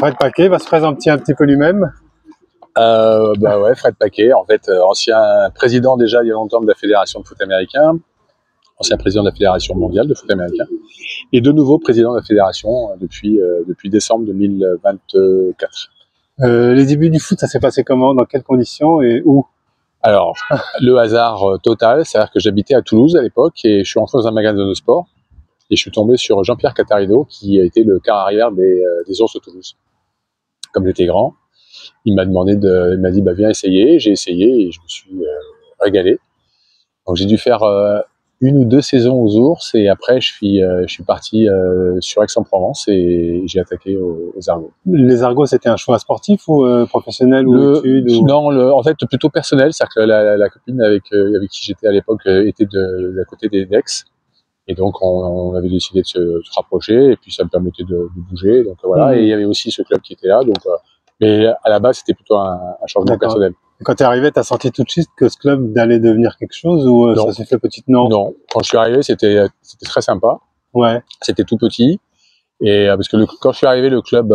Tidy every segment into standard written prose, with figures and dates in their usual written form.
Fred Paquet va se présenter un petit peu lui-même. Bah ouais, Fred Paquet, en fait, ancien président déjà il y a longtemps de la Fédération de foot américain, ancien président de la Fédération mondiale de foot américain, et de nouveau président de la Fédération depuis décembre 2024. Les débuts du foot, ça s'est passé comment? Dans quelles conditions et où? Alors, le hasard total, c'est-à-dire que j'habitais à Toulouse à l'époque et je suis rentré dans un magasin de sport et je suis tombé sur Jean-Pierre Catarido qui a été le quart arrière des Ours de Toulouse. Comme j'étais grand, il m'a dit bah viens essayer, j'ai essayé et je me suis régalé. Donc j'ai dû faire une ou deux saisons aux Ours et après je suis parti sur Aix-en-Provence et j'ai attaqué aux Argos. Les Argos, c'était un choix sportif ou professionnel ou études ou... Non, en fait plutôt personnel, c'est-à-dire que la copine avec qui j'étais à l'époque était de côté des Dex. Et donc on avait décidé de se rapprocher et puis ça me permettait de bouger. Donc voilà, et il y avait aussi ce club qui était là. Donc, mais à la base c'était plutôt un changement personnel. Et quand tu es arrivé, tu as senti tout de suite que ce club allait devenir quelque chose ou ça s'est fait petit? Non, quand je suis arrivé c'était très sympa. Ouais. C'était tout petit. Et parce que quand je suis arrivé, le club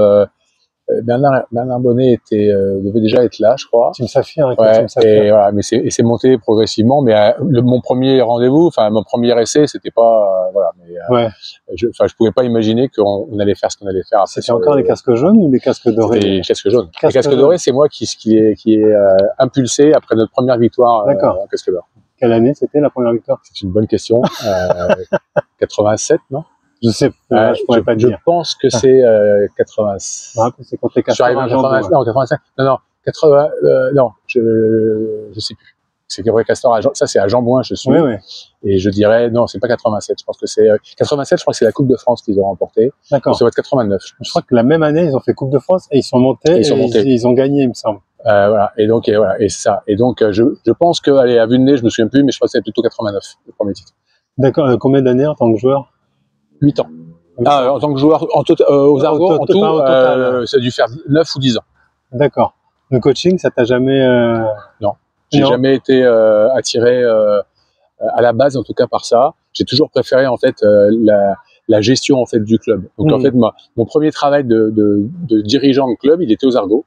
Bernard Bonnet devait déjà être là, je crois. Team Saphir, ouais, Team Saphir. Et voilà, mais c'est monté progressivement. Mais mon premier rendez-vous, enfin mon premier essai, c'était pas voilà. Mais ouais. je pouvais pas imaginer qu'on allait faire ce qu'on allait faire. C'était encore les casques jaunes ou les casques dorés? Les casques jaunes. Les casques dorés, c'est moi qui est impulsé après notre première victoire en casque d'or. Quelle année c'était la première victoire? C'est une bonne question. 87, non? Je sais, je pourrais pas te dire. Je pense que c'est 85. Ouais, c'est contre les Castors. Je suis arrivé en 85. Non, 85. Non, 80. Non, je sais plus. C'est vrai Castor. Ça, c'est à Jean-Bouin, je suis. Oui. Et je dirais, non, c'est pas 87. Je pense que c'est 87. Je crois que c'est la Coupe de France qu'ils ont remportée. D'accord. Ça va être 89. Je crois que la même année, ils ont fait Coupe de France et ils sont montés. Ils ont gagné, il me semble. Voilà. Et donc, voilà. Et ça. Et donc, je pense que, allez, à vue de nez, je me souviens plus, mais je crois que c'est plutôt 89, le premier titre. D'accord. Combien d'années en tant que joueur? 8 ans. En tant que joueur aux Argos, en tout, ça a dû faire 9 ou 10 ans. D'accord. Le coaching, ça t'a jamais... Non. J'ai jamais été attiré à la base, en tout cas, par ça. J'ai toujours préféré, en fait, la gestion, en fait, du club. Donc, en fait, mon premier travail de dirigeant de club, il était aux Argos,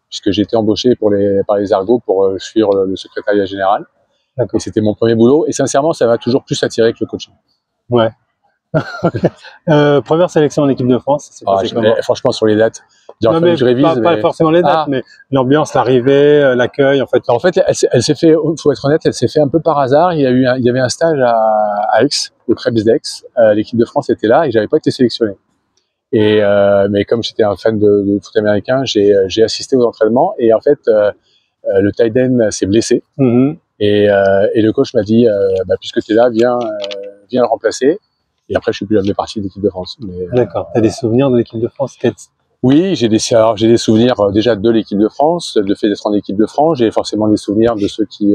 puisque j'ai été embauché par les Argos pour suivre le secrétariat général. Et c'était mon premier boulot. Et sincèrement, ça m'a toujours plus attiré que le coaching. Ouais. Première sélection en équipe de France, franchement sur les dates, non, mais je révise, pas forcément les dates, mais l'ambiance, l'arrivée, l'accueil, en fait. En fait, elle s'est fait, faut être honnête, elle s'est fait un peu par hasard. Il y avait un stage à Aix, au Krebs d'Aix. L'équipe de France était là et j'avais pas été sélectionné. Et mais comme j'étais un fan de foot américain, j'ai assisté aux entraînements et en fait le tight end s'est blessé et le coach m'a dit puisque tu es là, viens le remplacer. Et après, je suis plus jamais parti de l'équipe de France. D'accord. Tu as des souvenirs de l'équipe de France? Oui, j'ai des souvenirs déjà de l'équipe de France, le fait d'être en équipe de France. J'ai forcément des souvenirs de ceux qui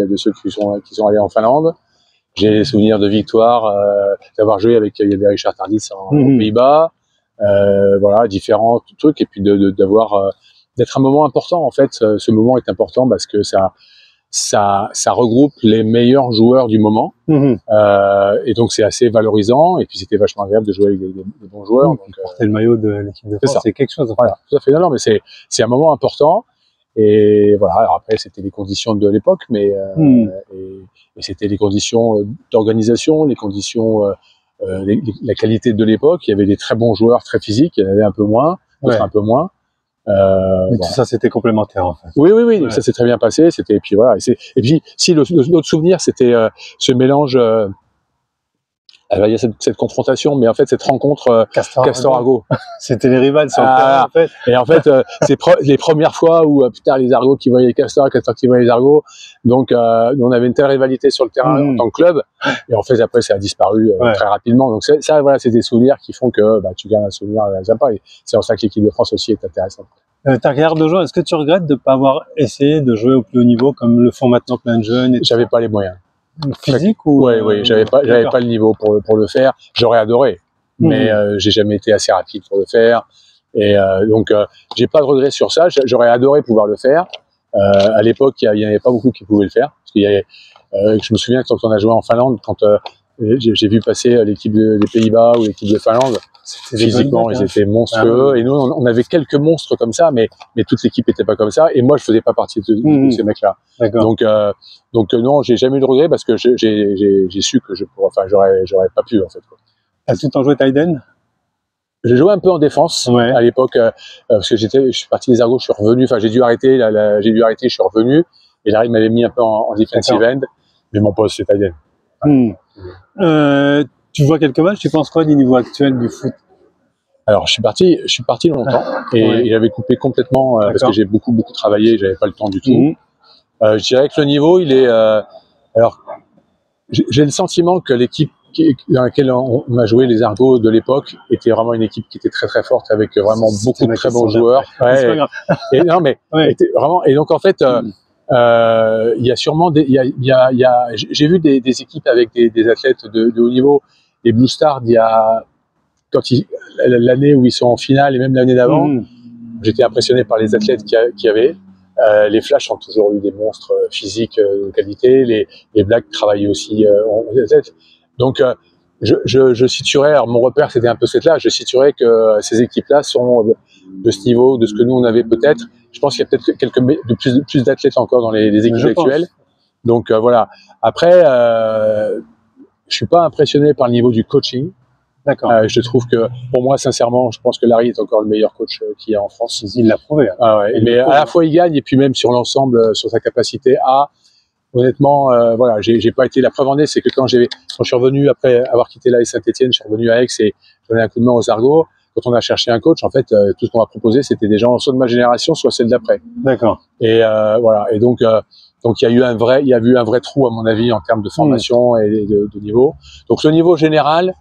sont allés en Finlande. J'ai des souvenirs de victoire, d'avoir joué avec il y avait Richard Tardis aux Pays-Bas. Voilà, différents trucs. Et puis d'être un moment important. En fait, ce moment est important parce que ça regroupe les meilleurs joueurs du moment et donc c'est assez valorisant et puis c'était vachement agréable de jouer avec des bons joueurs. Donc, porter le maillot de l'équipe de France, c'est quelque chose. Voilà, tout à fait. Non, mais c'est un moment important et voilà. Alors après c'était les conditions de l'époque, mais et c'était les conditions d'organisation, les conditions, la qualité de l'époque. Il y avait des très bons joueurs, très physiques. Il y en avait un peu moins, d'autres un peu moins. Mais tout ça c'était complémentaire en fait. Oui, ça s'est très bien passé. Et puis voilà. Et puis si l'autre souvenir c'était ce mélange. Il y a cette confrontation, mais en fait cette rencontre Castor-Argos. C'était les rivales sur le terrain en fait. Et en fait c'est les premières fois où putain les Argos qui voyaient Castor qui voyaient les Argos. Donc on avait une telle rivalité sur le terrain en tant que club. Et en fait après ça a disparu très rapidement. Donc ça voilà, c'est des souvenirs qui font que tu gardes un souvenir sympa. Et c'est en ça que l'équipe de France aussi est intéressante. Ta carrière de joueur, est-ce que tu regrettes de ne pas avoir essayé de jouer au plus haut niveau comme le font maintenant plein de jeunes? J'avais pas les moyens. Physique ou Oui, j'avais pas le niveau pour le faire. J'aurais adoré, mais j'ai jamais été assez rapide pour le faire. Et donc j'ai pas de regret sur ça. J'aurais adoré pouvoir le faire. À l'époque, il y en avait pas beaucoup qui pouvaient le faire. Parce qu'il y avait, je me souviens quand on a joué en Finlande, quand j'ai vu passer l'équipe des Pays-Bas ou l'équipe de Finlande, Physiquement, ils étaient monstrueux. Et nous, on avait quelques monstres comme ça, mais toute l'équipe n'était pas comme ça. Et moi, je faisais pas partie de ces mecs-là. Donc non, j'ai jamais eu de regret parce que j'ai su que j'aurais pas pu, en fait. As-tu tout le temps joué Tiden? J'ai joué un peu en défense à l'époque, parce que je suis parti des Argos, je suis revenu, enfin j'ai dû arrêter, je suis revenu, et là il m'avait mis un peu en defensive end, mais mon poste c'est Tiden. Tu vois quelques matchs, tu penses quoi du niveau actuel du foot? Alors je suis parti longtemps, et j'avais coupé complètement, parce que j'ai beaucoup travaillé, j'avais pas le temps du tout. Je dirais que le niveau, il est, alors j'ai le sentiment que l'équipe dans laquelle on a joué, les Argos de l'époque, était vraiment une équipe qui était très très forte, avec vraiment beaucoup de très bons joueurs. Et non mais vraiment. Et donc en fait, il y a sûrement j'ai vu des équipes avec des athlètes de haut niveau. Les Blue Stars, l'année où ils sont en finale et même l'année d'avant, j'étais impressionné par les athlètes qu'il y avait. Les Flash ont toujours eu des monstres physiques de qualité. Les Blacks travaillaient aussi en athlètes. Donc, je situerais, alors mon repère c'était un peu cette-là, je situerais que ces équipes-là sont de ce niveau, de ce que nous on avait peut-être. Je pense qu'il y a peut-être plus d'athlètes encore dans les équipes actuelles. Donc voilà. Après, je suis pas impressionné par le niveau du coaching. D'accord. Je trouve que, pour moi, sincèrement, je pense que Larry est encore le meilleur coach qu'il y a en France. Il l'a prouvé. Mais à la fois il gagne, et puis même sur l'ensemble, sur sa capacité à... Honnêtement, voilà, j'ai pas été. La preuve en est, c'est que quand je suis revenu après avoir quitté l'AS Saint-Etienne, je suis revenu à Aix et je donnais un coup de main aux Argos. Quand on a cherché un coach, en fait, tout ce qu'on m'a proposé, c'était des gens soit de ma génération, soit celle d'après. D'accord. Et voilà. Et donc il y a eu un vrai trou, à mon avis, en termes de formation et de niveau. Donc le niveau général,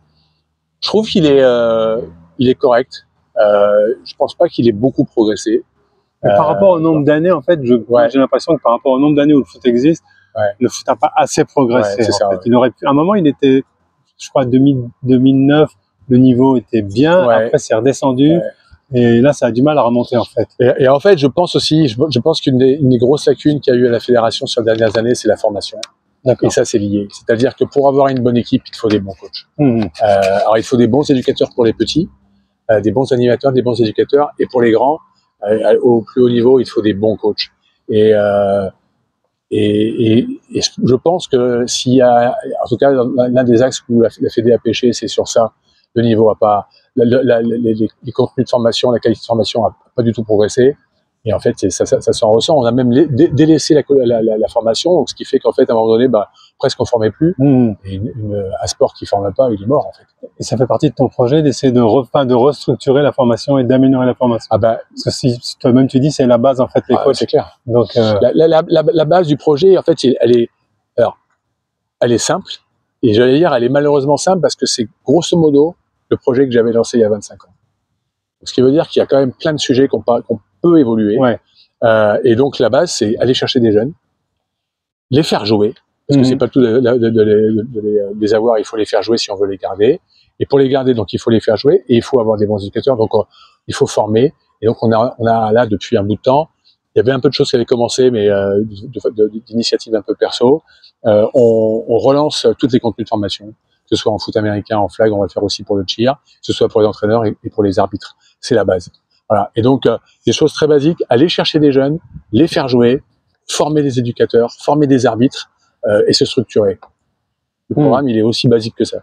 je trouve qu'il est correct. Je pense pas qu'il ait beaucoup progressé. Mais par rapport au nombre d'années, en fait, j'ai l'impression que par rapport au nombre d'années où le foot existe, le foot n'a pas assez progressé. Il aurait pu, à un moment, il était, je crois, 2009, le niveau était bien. Après, c'est redescendu. Et là, ça a du mal à remonter, en fait. Et en fait, je pense aussi, je pense qu'une des grosses lacunes qu'il y a eu à la fédération sur les dernières années, c'est la formation. Et ça, c'est lié. C'est-à-dire que pour avoir une bonne équipe, il faut des bons coachs. Alors, il faut des bons éducateurs pour les petits, des bons animateurs, des bons éducateurs. Et pour les grands, au plus haut niveau, il faut des bons coachs. Et je pense que s'il y a, en tout cas, l'un des axes où la Fédé a pêché, c'est sur ça. Le niveau a pas, les contenus de formation, la qualité de formation a pas du tout progressé. Et en fait, ça s'en ressent. On a même délaissé la formation, ce qui fait qu'en fait, à un moment donné, presque on formait plus. Et un sport qui forme pas, il est mort, en fait. Et ça fait partie de ton projet d'essayer de restructurer la formation et d'améliorer la formation. Parce que si toi-même tu dis, c'est la base, en fait, les coachs. C'est clair. Donc, la base du projet, en fait, elle est simple. Et j'allais dire, elle est malheureusement simple parce que c'est grosso modo le projet que j'avais lancé il y a 25 ans. Ce qui veut dire qu'il y a quand même plein de sujets qu'on peut évoluer. Et donc, la base, c'est aller chercher des jeunes, les faire jouer, parce que c'est pas tout de les avoir, il faut les faire jouer si on veut les garder. Et pour les garder, donc, il faut les faire jouer et il faut avoir des bons éducateurs. Donc, il faut former. Et donc, on a là, depuis un bout de temps, il y avait un peu de choses qui avaient commencé, mais d'initiatives un peu perso. On relance toutes les contenus de formation, que ce soit en foot américain, en flag, on va le faire aussi pour le cheer, que ce soit pour les entraîneurs et pour les arbitres. C'est la base. Voilà. Et donc, des choses très basiques, aller chercher des jeunes, les faire jouer, former des éducateurs, former des arbitres et se structurer. Le programme, il est aussi basique que ça.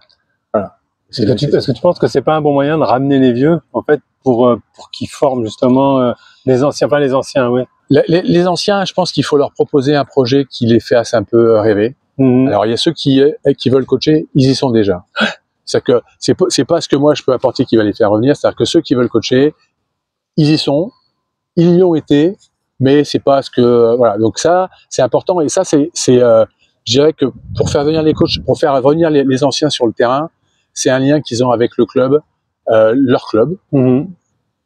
Voilà. Est-ce que tu penses que c'est pas un bon moyen de ramener les vieux, en fait, pour qu'ils forment justement les anciens, pas les anciens, oui. Les anciens, je pense qu'il faut leur proposer un projet qui les fasse un peu rêver. Alors, il y a ceux qui veulent coacher, ils y sont déjà. C'est-à-dire que c'est pas ce que moi je peux apporter qui va les faire revenir. C'est-à-dire que ceux qui veulent coacher, ils y sont, ils y ont été, mais c'est pas ce que voilà. Donc ça, c'est important. Et ça, je dirais que pour faire venir les coachs, pour faire revenir les anciens sur le terrain, c'est un lien qu'ils ont avec le club, leur club,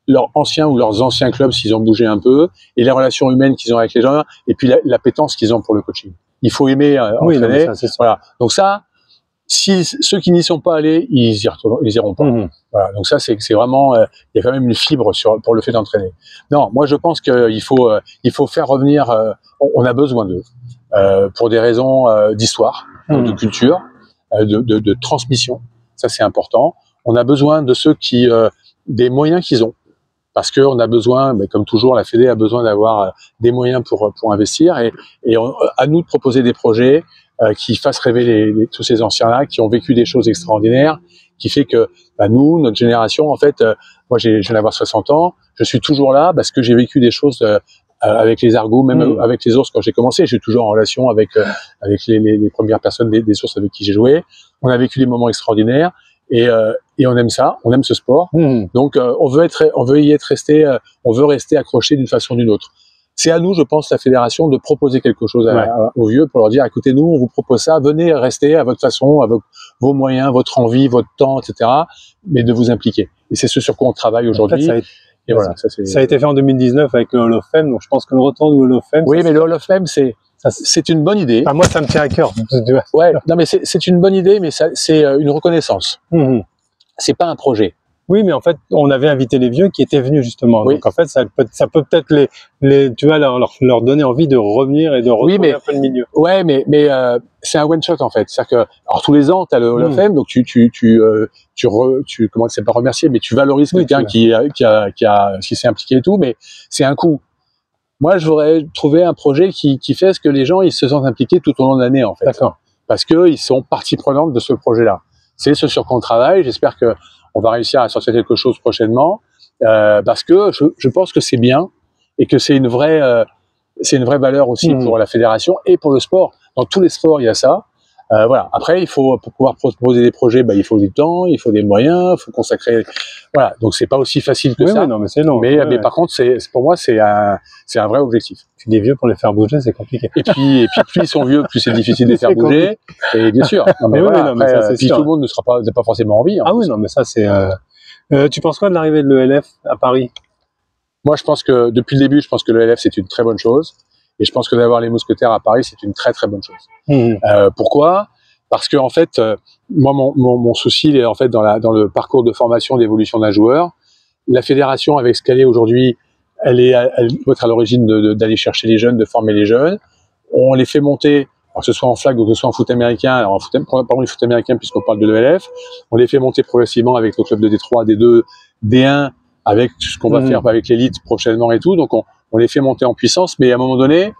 leurs anciens ou leurs anciens clubs s'ils ont bougé un peu, et les relations humaines qu'ils ont avec les gens, et puis l'appétence qu'ils ont pour le coaching. Il faut aimer entraîner. Voilà. Donc ça, si ceux qui n'y sont pas allés, ils iront pas. Voilà. Donc ça, c'est vraiment, il y a quand même une fibre pour le fait d'entraîner. Non, moi je pense qu'il faut faire revenir. On a besoin d'eux pour des raisons d'histoire, de culture, de transmission. Ça c'est important. on a besoin de ceux qui des moyens qu'ils ont. Parce qu'on a besoin, comme toujours, la Fédé a besoin d'avoir des moyens pour investir et à nous de proposer des projets qui fassent rêver tous ces anciens-là, qui ont vécu des choses extraordinaires, qui fait que nous, notre génération, en fait, moi je viens d'avoir 60 ans, je suis toujours là parce que j'ai vécu des choses avec les Argos, même avec les ours quand j'ai commencé, je suis toujours en relation avec les premières personnes des ours avec qui j'ai joué. On a vécu des moments extraordinaires. Et on aime ça, on aime ce sport. Donc on veut y être resté, on veut rester accroché d'une façon ou d'une autre. C'est à nous, je pense, la fédération, de proposer quelque chose aux vieux pour leur dire, écoutez, nous, on vous propose ça, venez rester à votre façon, avec vos moyens, votre envie, votre temps, etc. Mais de vous impliquer. Et c'est ce sur quoi on travaille aujourd'hui. Et voilà, ça a été fait en 2019 avec le Hall of Fame, donc je pense que le retour du Hall of Fame. Oui, mais le Hall of Fame, c'est une bonne idée. Moi, ça me tient à cœur. Ouais, non, mais c'est une bonne idée, mais c'est une reconnaissance. C'est pas un projet. Oui, mais en fait, on avait invité les vieux qui étaient venus justement. Oui. Donc en fait, ça peut peut-être tu vois, leur donner envie de revenir et de retrouver un peu le milieu. Ouais, mais c'est un one shot en fait. C'est-à-dire que, alors tous les ans, tu as le Hall of Fame, donc tu comment c'est pas remercier, mais tu valorises quelqu'un qui s'est impliqué et tout, mais c'est un coup. Moi, je voudrais trouver un projet qui fait ce que les gens ils se sentent impliqués tout au long de l'année en fait. D'accord. Parce que ils sont partie prenante de ce projet-là. C'est ce sur quoi on travaille. J'espère que on va réussir à sortir quelque chose prochainement, parce que je pense que c'est bien et que c'est une vraie valeur aussi pour la fédération et pour le sport. Dans tous les sports, il y a ça. Voilà. Après, il faut, pour pouvoir proposer des projets, il faut du temps, il faut des moyens, il faut consacrer. Voilà. Donc c'est pas aussi facile que ça. Oui, non, mais c'est long. Mais par contre, pour moi, c'est un vrai objectif. Puis les vieux, pour les faire bouger, c'est compliqué. Et puis plus ils sont vieux, plus c'est difficile de les faire bouger. Et bien sûr. Non, mais voilà, mais ça, c'est puis sûr. tout le monde n'a pas forcément envie. Ah oui, non, mais ça c'est. Tu penses quoi de l'arrivée de l'ELF à Paris? Moi, je pense que depuis le début, je pense que l'ELF c'est une très bonne chose. Et je pense que d'avoir les mousquetaires à Paris, c'est une très très bonne chose. Pourquoi? Parce que en fait, moi, mon souci, il est en fait dans le parcours de formation, d'évolution d'un joueur. La fédération, avec ce qu'elle est aujourd'hui, elle doit être à l'origine d'aller chercher les jeunes, de former les jeunes. On les fait monter, alors que ce soit en flag ou que ce soit en foot américain. Alors parlons du foot américain puisqu'on parle de l'ELF. On les fait monter progressivement avec nos clubs de D3, D2, D1, avec ce qu'on va faire avec l'élite prochainement et tout. Donc on les fait monter en puissance, mais à un moment donné,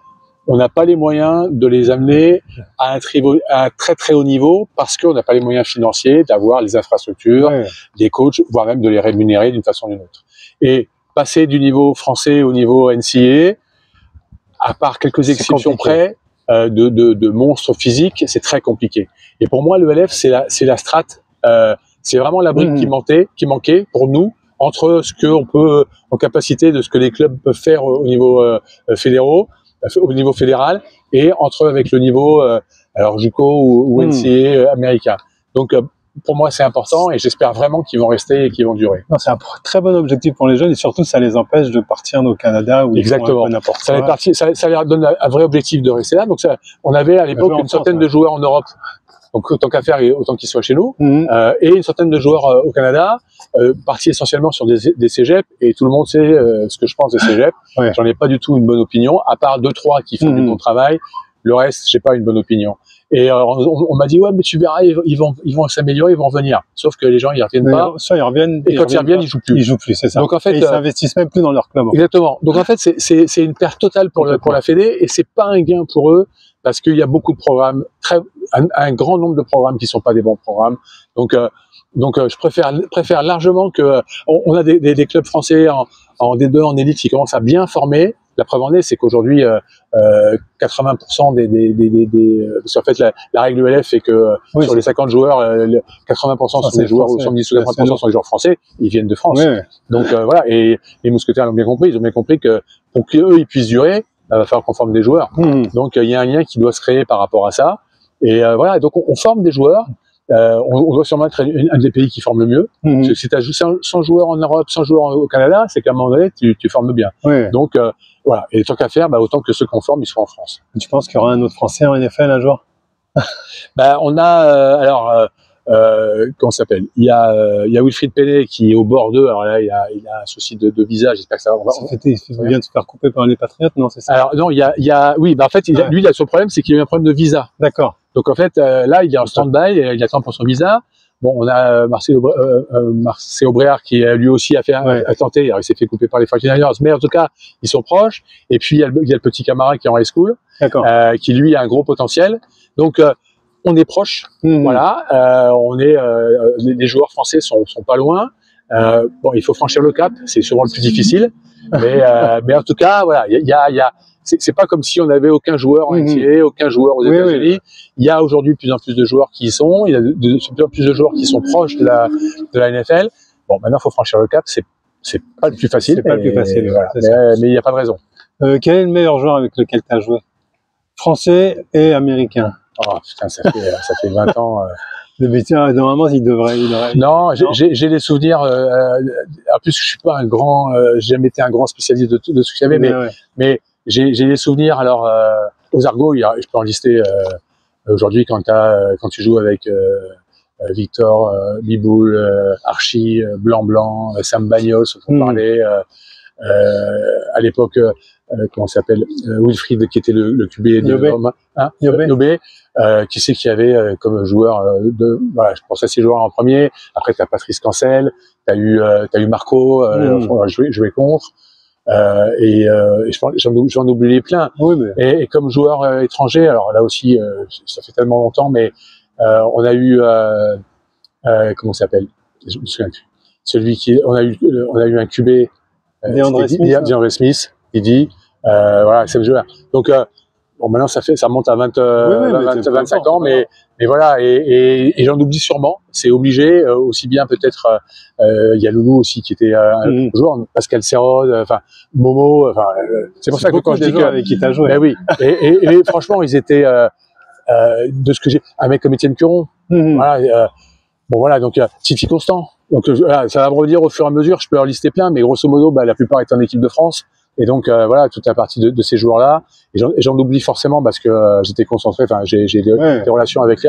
on n'a pas les moyens de les amener à un très très haut niveau parce qu'on n'a pas les moyens financiers d'avoir les infrastructures, des coachs, voire même de les rémunérer d'une façon ou d'une autre. Et passer du niveau français au niveau NCAA, à part quelques exceptions près, de monstres physiques, c'est très compliqué. Et pour moi, l'ELF, c'est la strate, c'est vraiment la brique qui manquait pour nous entre ce qu'on peut, en capacité de ce que les clubs peuvent faire au niveau au niveau fédéral, et entre avec le niveau alors JUCO ou NCAA américain. Donc pour moi c'est important et j'espère vraiment qu'ils vont rester et qu'ils vont durer. C'est un très bon objectif pour les jeunes et surtout ça les empêche de partir au Canada ou exactement. Ça leur donne un vrai objectif de rester là. Donc on avait à l'époque une centaine de joueurs en Europe. Donc autant qu'à faire, autant qu'ils soient chez nous, et une centaine de joueurs au Canada, partis essentiellement sur des cégeps, et tout le monde sait ce que je pense des cégeps. J'en ai pas du tout une bonne opinion, à part 2-3 qui font du bon travail. Le reste, j'ai pas une bonne opinion. Et on m'a dit ouais, mais tu verras, ils vont s'améliorer, ils vont revenir. Sauf que les gens ils reviennent pas. Soit ils reviennent. Et quand ils reviennent, ils jouent plus. Ils jouent plus, c'est ça. Donc en fait, et ils s'investissent même plus dans leur club. Exactement. Donc en fait, c'est une perte totale pour la Fédé, et c'est pas un gain pour eux parce qu'il y a beaucoup de programmes, un grand nombre de programmes qui sont pas des bons programmes. Donc je préfère largement que on a des clubs français en D2, en élite qui commencent à bien former. La preuve en est, c'est qu'aujourd'hui 80% parce qu'en fait la règle ELF fait que sur les 50 joueurs, 80% sont des joueurs, ou 70 ou 80% sont des joueurs français, ils viennent de France. Donc voilà, et les mousquetaires l'ont bien compris, ils ont bien compris que pour qu'eux ils puissent durer, il va falloir qu'on forme des joueurs. Donc il y a un lien qui doit se créer par rapport à ça. Et voilà, donc on forme des joueurs. On doit sûrement être un des pays qui forme le mieux. Parce que si tu as juste 100 joueurs en Europe, 100 joueurs au Canada, c'est qu'à un moment donné, tu formes bien. Donc voilà, et tant qu'à faire, autant que ceux qu'on forme, ils soient en France. Tu penses qu'il y aura un autre Français en NFL un jour? On a comment ça s'appelle? Il y a Wilfried Penney qui est au bord d'eux. Alors là, il a un souci de visa. J'espère que ça va. Il vient de se faire couper par les Patriotes, non? C'est ça? Alors non, oui, en fait, lui, son problème, c'est qu'il a eu un problème de visa. D'accord. Donc en fait, là, il est en stand-by, il attend pour son visa. bon, on a Marcel Aubréard qui lui aussi a tenté. Alors, il s'est fait couper par les 49ers, mais en tout cas, ils sont proches. Et puis, il y a le petit Camara qui est en high school, qui lui a un gros potentiel. Donc, on est proche. Voilà, les joueurs français sont pas loin. Bon, il faut franchir le cap, c'est souvent le plus difficile. Mais en tout cas, voilà, c'est pas comme si on avait aucun joueur en NCAA, aucun joueur aux États-Unis. Il y a aujourd'hui de plus en plus de joueurs qui y sont. Il y a de plus en plus de joueurs qui sont proches de la NFL. Bon, maintenant, il faut franchir le cap. C'est pas le plus facile. C'est pas le plus facile. Voilà. Mais il n'y a pas de raison. Quel est le meilleur joueur avec lequel tu as joué? Français et américain. Oh putain, ça fait 20 ans. Normalement, il devrait. Non, j'ai des souvenirs. En plus, je suis pas un grand. J'ai jamais été un grand spécialiste de ce qu'il y avait, mais j'ai des souvenirs. Alors, aux Argos, je peux en lister. Aujourd'hui, quand tu joues avec Victor, Biboul, Archie, Blanc, Sam Bagnos, on parlait. À l'époque, comment ça s'appelle, Wilfried, qui était le QB de Rome, Yobé, qui c'est qu'il y avait comme joueur voilà, je pense à ces joueurs en premier. Après, tu as Patrice Cancel, tu as eu Marco, joué contre. Et j'en oublie plein. Et comme joueur étranger, alors là aussi, ça fait tellement longtemps, mais on a eu comment ça s'appelle, je me souviens plus. On a eu un QB, DeAndre Smith, il dit, voilà, c'est le joueur. Donc, bon, maintenant, ça remonte à 25 ans, mais voilà, et j'en oublie sûrement, c'est obligé, aussi bien peut-être, il y a Loulou aussi qui était un joueur, Pascal Serrod, enfin, Momo, enfin, c'est pour ça que quand je dis que, avec qui t'as joué. Ben oui, et franchement, ils étaient, de ce que j'ai, un mec comme Étienne Curon, voilà, bon voilà, donc Titi Constant. Donc ça va me revenir au fur et à mesure, je peux en lister plein, mais grosso modo, la plupart étaient en équipe de France. Et donc voilà, toute la partie de ces joueurs-là. Et j'en oublie forcément parce que j'étais concentré, enfin j'ai des relations avec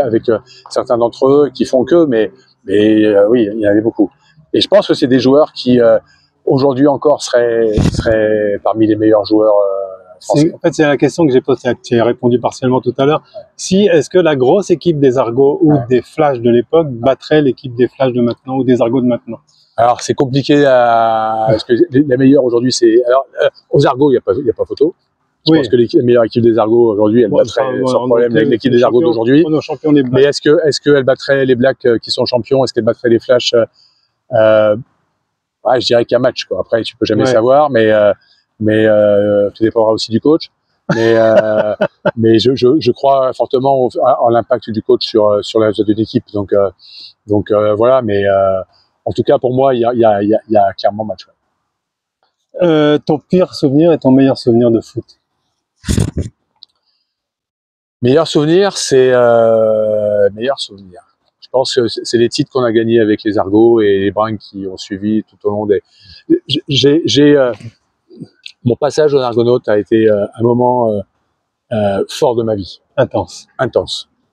certains d'entre eux qui font que, mais oui, il y en avait beaucoup. Et je pense que c'est des joueurs qui aujourd'hui encore seraient parmi les meilleurs joueurs français. En fait, c'est la question que j'ai posée, tu as répondu partiellement tout à l'heure. Est-ce que la grosse équipe des Argos ou des Flash de l'époque battrait l'équipe des Flash de maintenant ou des Argos de maintenant? Alors c'est compliqué parce que la meilleure aujourd'hui c'est aux Argos il y a pas photo. Je pense que la meilleure équipe des Argos aujourd'hui elle battrait sans problème l'équipe des Argos d'aujourd'hui. Mais est-ce qu'elle battrait les Blacks qui sont champions? Est-ce qu'elle battrait les Flash? Je dirais qu'il y a match quoi. Après tu peux jamais savoir, mais tout dépendra aussi du coach. Mais je crois fortement en l'impact du coach sur la résultat d'une équipe. Donc voilà, mais en tout cas, pour moi, il y a clairement match. Ton pire souvenir et ton meilleur souvenir de foot? Meilleur souvenir, c'est meilleur souvenir. Je pense que c'est les titres qu'on a gagnés avec les Argos et les Bruins qui ont suivi tout au long des. Mon passage aux Argonautes a été un moment fort de ma vie. Intense.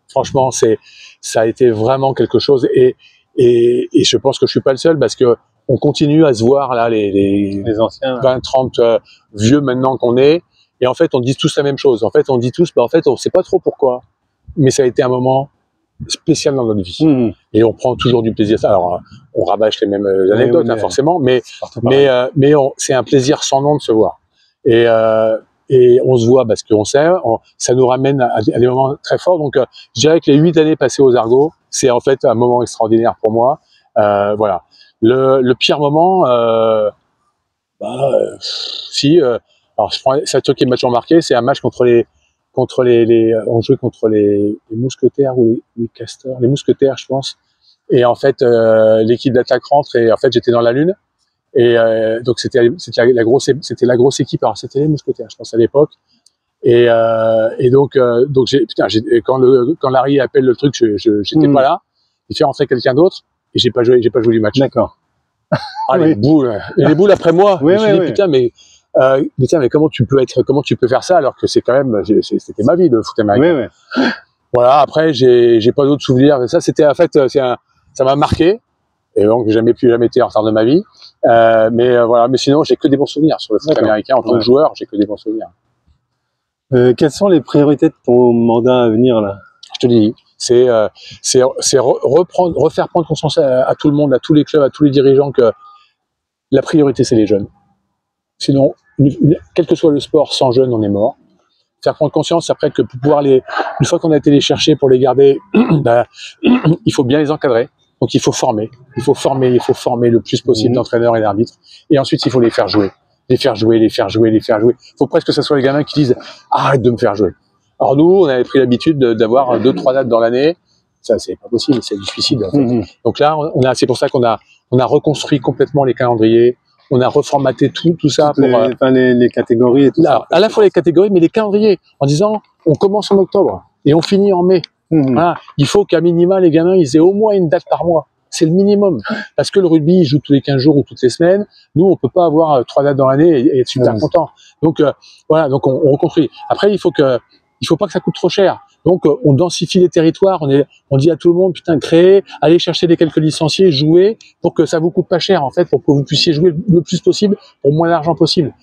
Franchement, ça a été vraiment quelque chose et je pense que je suis pas le seul parce que on continue à se voir là les anciens 20-30 vieux maintenant qu'on est et en fait on dit tous la même chose. En fait on dit tous en fait on sait pas trop pourquoi mais ça a été un moment spécial dans notre vie et on prend toujours du plaisir. Alors on rabâche les mêmes anecdotes forcément mais c'est un plaisir sans nom de se voir et on se voit parce qu'on sait, ça nous ramène à des moments très forts. Donc, je dirais que les 8 années passées aux Argos, c'est en fait un moment extraordinaire pour moi. Voilà. Le pire moment, alors c'est un truc qui m'a toujours marqué, c'est un match on jouait contre les mousquetaires ou les castors, les mousquetaires, je pense. Et en fait, l'équipe d'attaque rentre et en fait, j'étais dans la lune. Et donc c'était la grosse équipe. Alors c'était les mousquetaires, je pense à l'époque. Et donc quand Larry appelle le truc, j'étais pas là. Il fait rentrer quelqu'un d'autre et j'ai pas joué du match. D'accord. Les boules après moi. Je me suis dit putain mais comment tu peux faire ça alors que c'est quand même c'était ma vie le foot américain. Voilà. Après j'ai pas d'autres souvenirs. Ça c'était en fait ça m'a marqué. Et donc, j'ai jamais été en retard de ma vie. Voilà. Mais sinon, j'ai que des bons souvenirs sur le foot américain. En tant que joueur, j'ai que des bons souvenirs. Quelles sont les priorités de ton mandat à venir, là? Je te dis, C'est refaire prendre conscience à tout le monde, à tous les clubs, à tous les dirigeants que la priorité, c'est les jeunes. Sinon, quel que soit le sport, sans jeunes, on est mort. Faire prendre conscience après que pour pouvoir une fois qu'on a été les chercher pour les garder, bah, il faut bien les encadrer. Donc il faut former le plus possible d'entraîneurs et d'arbitres. Et ensuite, il faut les faire jouer. Les faire jouer. Il faut presque que ce soit les gamins qui disent « arrête de me faire jouer ». Alors nous, on avait pris l'habitude d'avoir 2-3 dates dans l'année. Ça, c'est pas possible, c'est du suicide. En fait. Donc là, c'est pour ça qu'on a reconstruit complètement les calendriers. On a reformaté tout ça pour les catégories et tout ça. À la fois les catégories, mais les calendriers, en disant on commence en octobre et on finit en mai. Voilà. Il faut qu'à minima, les gamins, ils aient au moins une date par mois. C'est le minimum. Parce que le rugby, il joue tous les 15 jours ou toutes les semaines. Nous, on peut pas avoir 3 dates dans l'année et être super content. Donc, voilà. Donc, on reconstruit. Après, il faut pas que ça coûte trop cher. Donc, on densifie les territoires. On dit à tout le monde, putain, créez, allez chercher les quelques licenciés, jouez pour que ça vous coûte pas cher, en fait, pour que vous puissiez jouer le plus possible pour moins d'argent possible.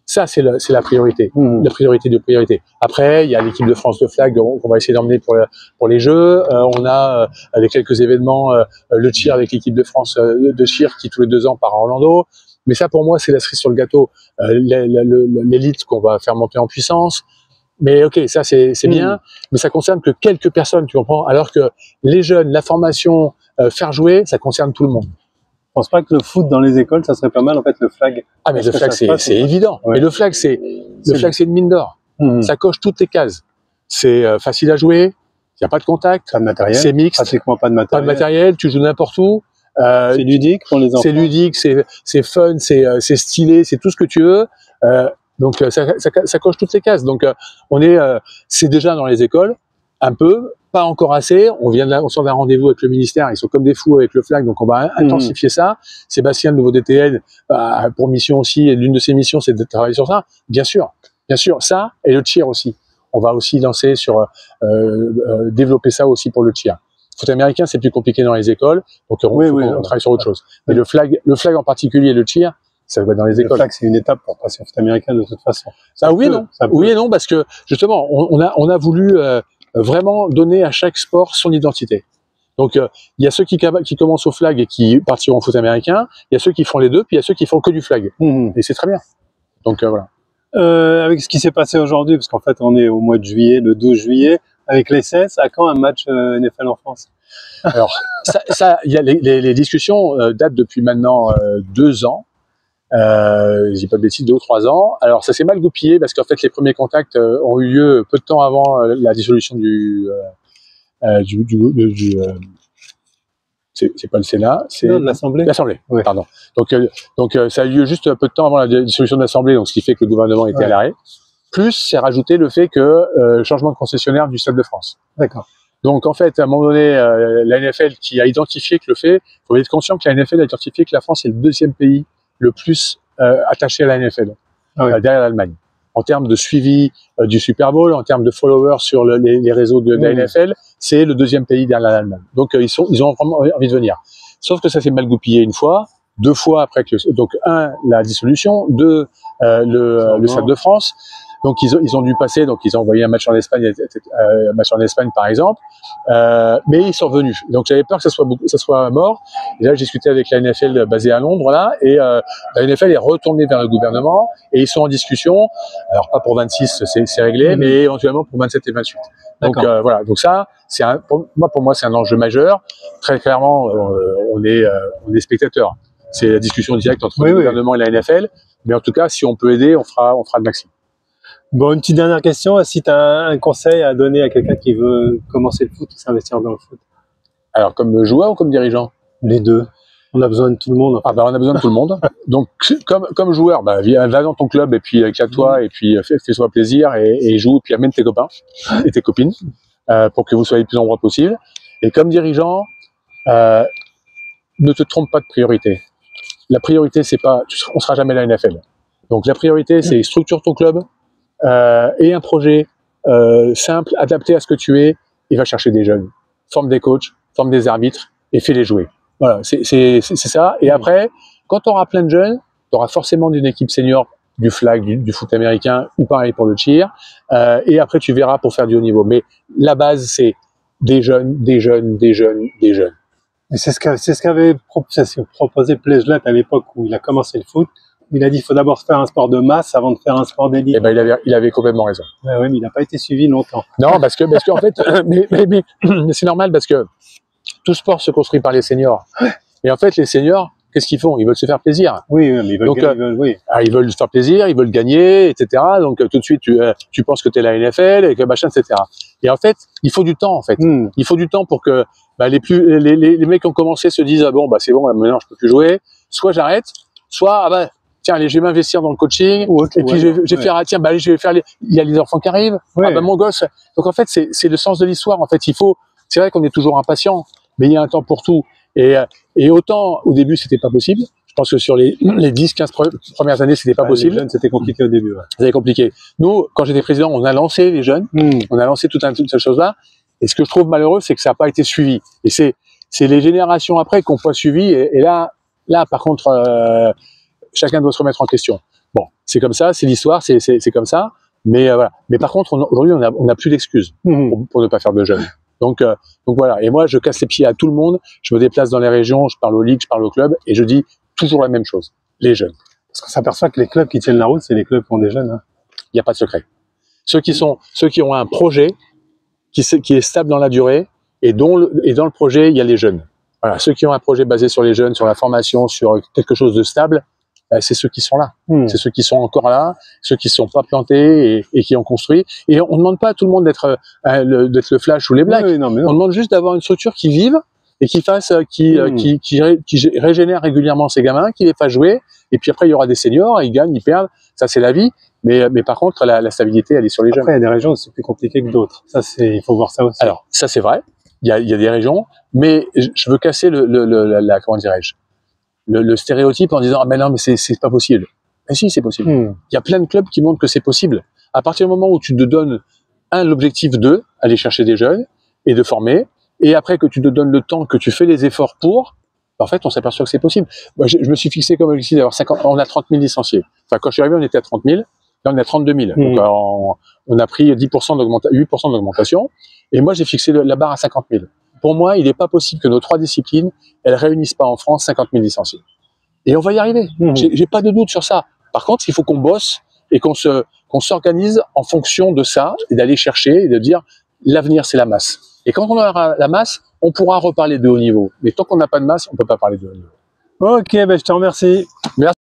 Ça, c'est la priorité. La priorité de priorité. Après, il y a l'équipe de France de flag qu'on va essayer d'emmener pour les Jeux. On a les quelques événements, le cheer avec l'équipe de France de cheer qui tous les 2 ans part à Orlando. Mais ça, pour moi, c'est la cerise sur le gâteau. L'élite qu'on va faire monter en puissance. Mais ok, ça c'est bien, mais ça concerne que quelques personnes, tu comprends. Alors que les jeunes, la formation, faire jouer, ça concerne tout le monde. Je pense pas que le foot dans les écoles, ça serait pas mal en fait le flag. Ah mais le flag c'est évident. Ouais. Mais le flag c'est une mine d'or. Ça coche toutes les cases. C'est facile à jouer, il y a pas de contact, pas de matériel, c'est mixte, pratiquement pas de matériel. Pas de matériel, tu joues n'importe où. C'est ludique pour les enfants. C'est ludique, c'est fun, c'est stylé, c'est tout ce que tu veux. Donc ça coche toutes les cases. Donc c'est déjà dans les écoles, un peu, pas encore assez. On sort d'un rendez-vous avec le ministère, ils sont comme des fous avec le flag, donc on va intensifier ça. Sébastien, le nouveau DTN, pour mission aussi, et l'une de ses missions, c'est de travailler sur ça. Bien sûr, ça et le cheer aussi. On va aussi lancer sur développer ça aussi pour le cheer. Foot américain, c'est plus compliqué dans les écoles, donc on travaille sur autre chose. Mais le flag en particulier, le cheer, ça va être dans les écoles. Le flag, c'est une étape pour passer au foot américain de toute façon. Oui et non, parce que justement, on a voulu vraiment donner à chaque sport son identité. Donc, il y a ceux qui commencent au flag et qui partiront au foot américain, il y a ceux qui font les deux, puis il y a ceux qui font que du flag. Et c'est très bien. Donc, voilà. Avec ce qui s'est passé aujourd'hui, parce qu'en fait, on est au mois de juillet, le 12 juillet, avec l'ESS, à quand un match NFL en France? Alors, y a les discussions datent depuis maintenant 2 ans. Je dis pas de bêtises, 2 ou 3 ans. Alors ça s'est mal goupillé parce qu'en fait les premiers contacts ont eu lieu peu de temps avant la dissolution c'est pas le Sénat, c'est l'Assemblée. L'Assemblée, oui. Pardon. Donc ça a eu lieu juste peu de temps avant la dissolution de l'Assemblée, donc ce qui fait que le gouvernement était à l'arrêt. Plus c'est rajouté le fait que changement de concessionnaire du Stade de France. D'accord. Donc en fait, à un moment donné, la NFL qui a identifié que il faut être conscient que la NFL a identifié que la France est le 2e pays le plus attaché à la NFL, derrière l'Allemagne. En termes de suivi du Super Bowl, en termes de followers sur les réseaux de la NFL, c'est le 2e pays derrière l'Allemagne. Donc ils ont vraiment envie de venir. Sauf que ça s'est mal goupillé une fois, 2 fois après que donc 1 la dissolution, 2 le Stade de France. Donc ils ont dû passer, donc ils ont envoyé un match en Espagne, par exemple, mais ils sont revenus. Donc j'avais peur que ça soit mort. Et là j'ai discuté avec la NFL basée à Londres là, et la NFL est retournée vers le gouvernement et ils sont en discussion. Alors pas pour 26, c'est réglé, mais éventuellement pour 27 et 28. Donc voilà. Donc ça, pour moi c'est un enjeu majeur. Très clairement, on est spectateurs. C'est la discussion directe entre le gouvernement et la NFL. Mais en tout cas, si on peut aider, on fera le maximum. Bon, une petite dernière question. Si tu as un conseil à donner à quelqu'un qui veut commencer le foot ou s'investir dans le foot? Alors, comme joueur ou comme dirigeant? Les deux. On a besoin de tout le monde. On a besoin de tout le monde. Donc, comme joueur, va dans ton club et puis éclate-toi et puis fais-toi plaisir et joue. Puis amène tes copains et tes copines pour que vous soyez le plus nombreux possible. Et comme dirigeant, ne te trompe pas de priorité. La priorité, c'est pas, on sera jamais la NFL. Donc, la priorité, c'est structure ton club. Et un projet simple, adapté à ce que tu es, et va chercher des jeunes, forme des coachs, forme des arbitres et fais-les jouer. Voilà, c'est ça. Et après, quand tu auras plein de jeunes, tu auras forcément d'une équipe senior, du flag, du foot américain, ou pareil pour le cheer. Et après, tu verras pour faire du haut niveau. Mais la base, c'est des jeunes. Et c'est ce qu'avait proposé Plejlat à l'époque où il a commencé le foot. Il a dit qu'il faut d'abord faire un sport de masse avant de faire un sport d'élite. Eh ben, il avait complètement raison. Ouais, mais il n'a pas été suivi longtemps. Non, parce que en fait, mais c'est normal parce que tout sport se construit par les seniors. Et en fait, les seniors, qu'est-ce qu'ils font? Ils veulent se faire plaisir. Oui, mais ils veulent se faire plaisir, ils veulent gagner, etc. Donc tout de suite, tu penses que tu es la NFL et que machin, etc. Et en fait, il faut du temps, en fait. Il faut du temps pour que les mecs qui ont commencé se disent ah bon, bah c'est bon, maintenant je peux plus jouer. Soit j'arrête, soit tiens, allez, je vais m'investir dans le coaching. Et puis je vais faire tiens, je vais faire il y a les enfants qui arrivent. Mon gosse. Donc en fait, c'est le sens de l'histoire. En fait, c'est vrai qu'on est toujours impatient, mais il y a un temps pour tout. Et autant au début c'était pas possible. Je pense que sur les 10-15 premières années c'était pas possible. Les jeunes c'était compliqué au début. Ouais. C'était compliqué. Nous, quand j'étais président, on a lancé les jeunes, on a lancé toutes ces choses-là. Et ce que je trouve malheureux, c'est que ça n'a pas été suivi. Et c'est les générations après qu'on pas suivi. Et là, par contre, chacun doit se remettre en question. Bon, c'est comme ça, c'est l'histoire, c'est comme ça. Mais voilà. Mais par contre, aujourd'hui, on n'a plus d'excuses pour ne pas faire de jeunes. Donc voilà. Et moi, je casse les pieds à tout le monde. Je me déplace dans les régions, je parle aux ligues, je parle aux clubs, et je dis toujours la même chose. Les jeunes. Parce qu'on s'aperçoit que les clubs qui tiennent la route, c'est les clubs qui ont des jeunes. Hein. Il n'y a pas de secret. Ceux qui ont un projet qui est stable dans la durée, et dans le projet, il y a les jeunes. Voilà. Ceux qui ont un projet basé sur les jeunes, sur la formation, sur quelque chose de stable, c'est ceux qui sont là. C'est ceux qui sont encore là, ceux qui ne sont pas plantés et qui ont construit. Et on ne demande pas à tout le monde d'être le flash ou les blacks. Oui, non. On demande juste d'avoir une structure qui vive et qui régénère régulièrement ces gamins, qui les fasse jouer. Et puis après, il y aura des seniors, ils gagnent, ils perdent. Ça, c'est la vie. Mais par contre, la stabilité, elle est sur les jeunes. Après, il y a des régions où c'est plus compliqué que d'autres. Ça, il faut voir ça aussi. Alors, ça, c'est vrai. Il y a des régions, mais je veux casser comment dirais-je, le stéréotype en disant ah mais non mais c'est pas possible. Mais si, c'est possible. Il y a plein de clubs qui montrent que c'est possible. À partir du moment où tu te donnes l'objectif de aller chercher des jeunes et de former, et après que tu te donnes le temps, que tu fais les efforts pour, en fait, on s'aperçoit que c'est possible. Moi, je me suis fixé comme objectif d'avoir 50. On a 30 000 licenciés. Enfin, quand je suis arrivé, on était à 30 000. Là, on est à 32 000. Donc, on a pris 8% d'augmentation. Et moi, j'ai fixé la barre à 50 000. Pour moi, il n'est pas possible que nos 3 disciplines, elles réunissent pas en France 50 000 licenciés. Et on va y arriver. J'ai pas de doute sur ça. Par contre, il faut qu'on bosse et qu'on s'organise en fonction de ça et d'aller chercher et de dire l'avenir, c'est la masse. Et quand on aura la masse, on pourra reparler de haut niveau. Mais tant qu'on n'a pas de masse, on peut pas parler de haut niveau. Ok, je te remercie. Merci.